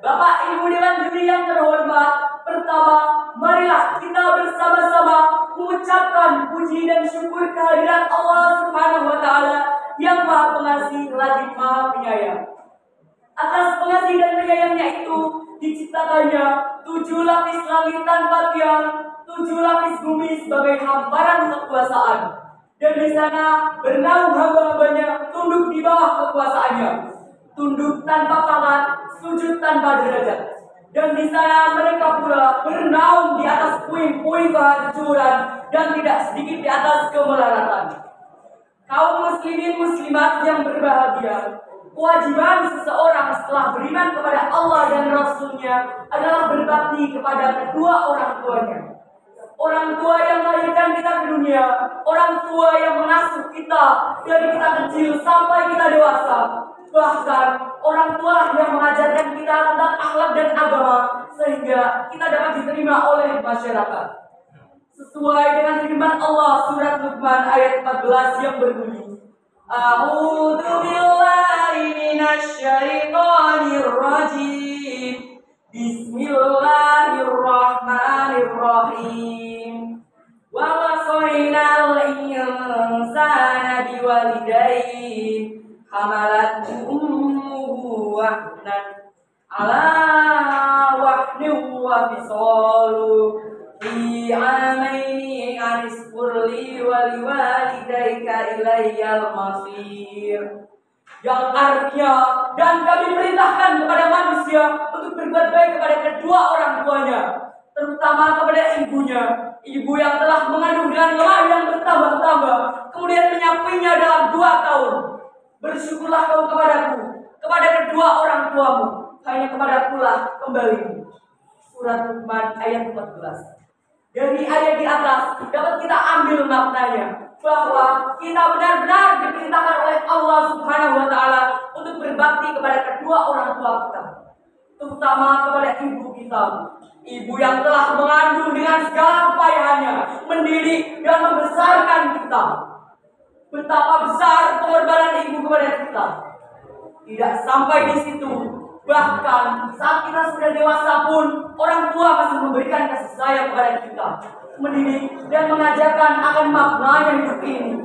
Bapak Ibu Dewan Juri yang terhormat, pertama, marilah kita bersama-sama mengucapkan puji dan syukur kehadirat Allah Subhanahu wa Ta'ala yang Maha Pengasih lagi Maha Penyayang. Atas pengasih dan penyayangnya itu diciptakannya 7 lapis langit tanpa tiang, 7 lapis bumi sebagai hamparan kekuasaan. Dan di sana bernaung hamba-hambanya tunduk di bawah kekuasaannya, tunduk tanpa pangkat, sujud tanpa derajat. Dan di sana mereka pula bernaung di atas puing-puing kehancuran dan tidak sedikit di atas kemelaratan. Kaum muslimin muslimat yang berbahagia, kewajiban seseorang setelah beriman kepada Allah dan Rasul-Nya adalah berbakti kepada kedua orang tuanya. Orang tua yang melahirkan kita ke dunia, orang tua yang mengasuh kita dari kita kecil sampai kita dewasa. Bahkan orang tua yang mengajarkan kita tentang akhlak dan agama sehingga kita dapat diterima oleh masyarakat. Sesuai dengan firman Allah surat Luqman ayat 14 yang berbunyi, A'udzu billahi minasy syaithanir rajim. Bismillahirrahmanirrahim. Wa wasainal insana biwalidayhi hamalathu ummuhu wahnan ala wahnin wa fisaluhu fi amaini anisqurli wa liwalidayka ilayyal masir. Yang artinya, dan kami perintahkan kepada manusia untuk berbuat baik kepada kedua orang tuanya, terutama kepada ibunya, ibu yang telah mengandung dengan lemah yang bertambah-tambah, kemudian menyapinya dalam 2 tahun. Bersyukurlah kau kepadaku, kepada kedua orang tuamu, hanya kepadakulah kembali. Surat Luqman ayat 14. Dari ayat di atas dapat kita ambil maknanya bahwa kita benar-benar diperintahkan oleh Allah Subhanahu wa Ta'ala untuk berbakti kepada kedua orang tua kita, terutama kepada ibu kita, ibu yang telah mengandung dengan segala upayaannya, mendidik dan membesarkan kita. Betapa besar pengorbanan ibu kepada kita. Tidak sampai di situ, bahkan saat kita sudah dewasa pun orang tua masih memberikan kasih sayang kepada kita, mendidik dan mengajarkan akan maknanya hidup ini.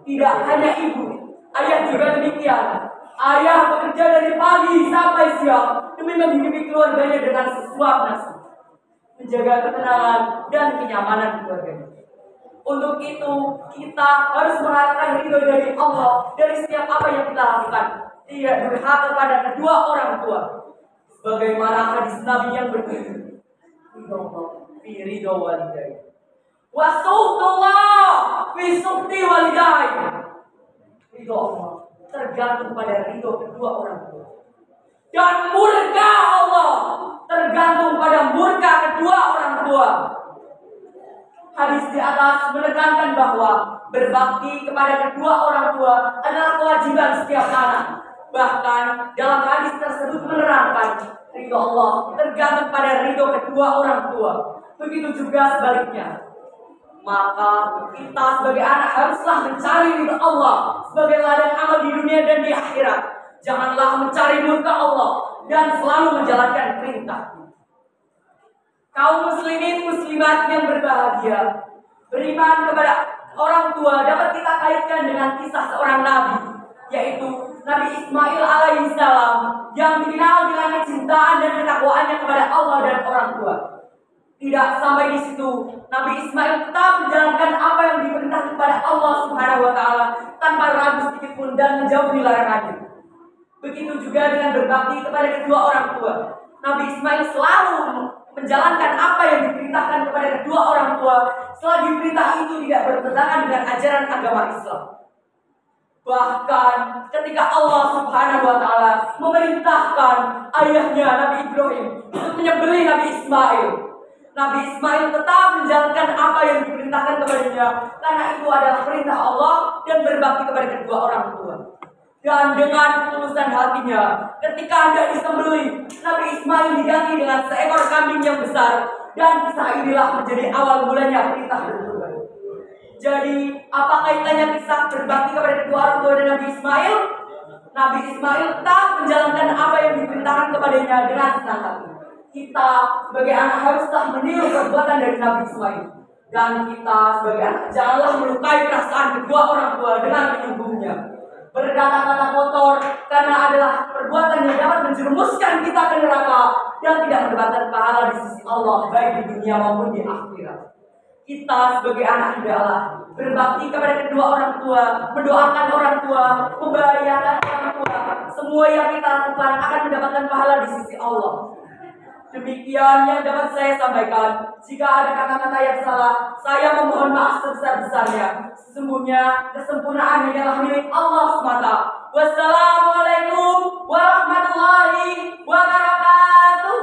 Tidak hanya ibu, ayah juga demikian. Ayah bekerja dari pagi sampai siang demi menghidupi keluarganya dengan sesuap nasi, menjaga ketenangan dan kenyamanan keluarganya. Untuk itu kita harus mengharapkan ridho dari Allah dari setiap apa yang kita lakukan. Tidak durhaka kepada kedua orang tua, sebagaimana hadis Nabi yang berbunyi, fi ridho walidayya wa suhtullah fi suhti walidayya. Ridho Allah tergantung pada ridho kedua orang tua, dan murka Allah tergantung pada murka kedua orang tua. Hadis di atas menekankan bahwa berbakti kepada kedua orang tua adalah kewajiban setiap anak. Bahkan dalam hadis tersebut menerangkan ridho Allah tergantung pada ridho kedua orang tua. Begitu juga sebaliknya. Maka kita sebagai anak haruslah mencari ridho Allah sebagai ladang amal di dunia dan di akhirat. Janganlah mencari murka Allah dan selalu menjalankan perintah. Kaum muslimin muslimat yang berbahagia, beriman kepada orang tua dapat kita kaitkan dengan kisah seorang nabi, yaitu Nabi Ismail alaihissalam yang dikenal dengan kecintaan dan ketakwaannya kepada Allah dan orang tua. Tidak sampai di situ, Nabi Ismail tetap menjalankan apa yang diperintahkan kepada Allah Subhanahu wa Ta'ala tanpa ragu sedikit pun dan menjauhi larangannya. Begitu juga dengan berbakti kepada kedua orang tua. Nabi Ismail selalu menjalankan apa yang diperintahkan kepada kedua orang tua selagi perintah itu tidak bertentangan dengan ajaran agama Islam. Bahkan ketika Allah Subhanahu wa Ta'ala memerintahkan ayahnya Nabi Ibrahim untuk menyembelih Nabi Ismail, Nabi Ismail tetap menjalankan apa yang diperintahkan kepadanya karena itu adalah perintah Allah dan berbakti kepada kedua orang tua. Dan dengan ketulusan hatinya, ketika hendak disembelih, Nabi Ismail diganti dengan seekor kambing yang besar. Dan kisah inilah menjadi awal mulanya perintah berkurban. Jadi, apa kaitannya kisah berbakti kepada kedua orang tua dan Nabi Ismail? Nabi Ismail tetap menjalankan apa yang diperintahkan kepada kepadanya dengan senang hati. Kita sebagai anak haruslah meniru perbuatan dari Nabi Ismail. Dan kita sebagai anak janganlah melukai perasaan kedua orang tua dengan menyinggung berkata-kata kotor karena adalah perbuatan yang dapat menjerumuskan kita ke neraka dan tidak mendapatkan pahala di sisi Allah baik di dunia maupun di akhirat. Kita sebagai anak hendaklah berbakti kepada kedua orang tua, mendoakan orang tua, membahagiakan orang tua. Semua yang kita lakukan akan mendapatkan pahala di sisi Allah. Demikian yang dapat saya sampaikan. Jika ada kata-kata yang salah, saya memohon maaf sebesar-besarnya. Sesungguhnya kesempurnaan hanyalah milik Allah semata. Wassalamualaikum warahmatullahi wabarakatuh.